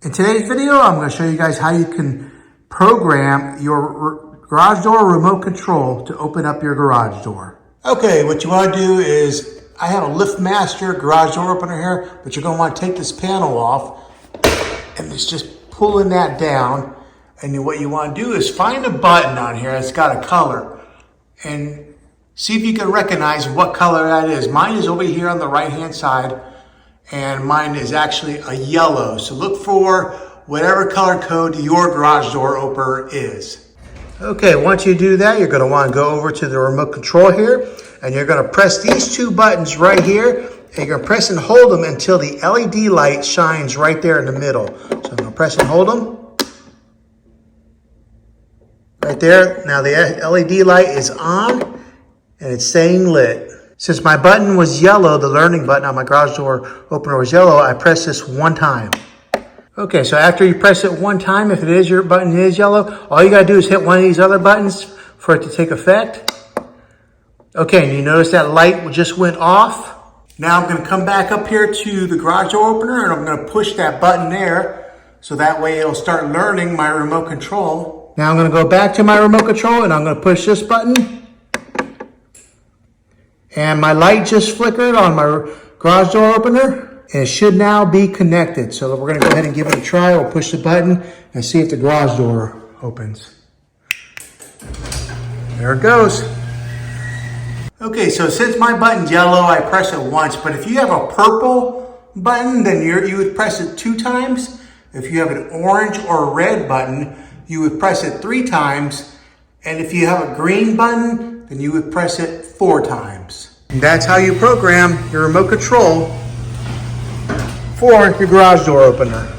In today's video, I'm going to show you guys how you can program your garage door remote control to open up your garage door. Okay, what you want to do is, I have a LiftMaster garage door opener here, but you're going to want to take this panel off and it's just pulling that down. And what you want to do is find a button on here that's got a color and see if you can recognize what color that is. Mine is over here on the right hand side, and mine is actually a yellow. So look for whatever color code your garage door opener is. Okay, once you do that, you're going to want to go over to the remote control here, and you're going to press these two buttons right here, and you're going to press and hold them until the LED light shines right there in the middle. So I'm going to press and hold them. Right there. Now the LED light is on, and it's saying lit. Since my button was yellow, the learning button on my garage door opener was yellow, I press this one time. Okay, so after you press it one time, if it is your button is yellow, all you gotta do is hit one of these other buttons for it to take effect. Okay, and you notice that light just went off. Now I'm gonna come back up here to the garage door opener, and I'm gonna push that button there, so that way it'll start learning my remote control. Now I'm gonna go back to my remote control, and I'm gonna push this button. And my light just flickered on my garage door opener, and it should now be connected. So we're going to go ahead and give it a try. We'll push the button and see if the garage door opens. There it goes. Okay, so since my button's yellow, I press it once. But if you have a purple button, then you would press it 2 times. If you have an orange or a red button, you would press it 3 times. And if you have a green button, then you would press it 4 times. And that's how you program your remote control for your garage door opener.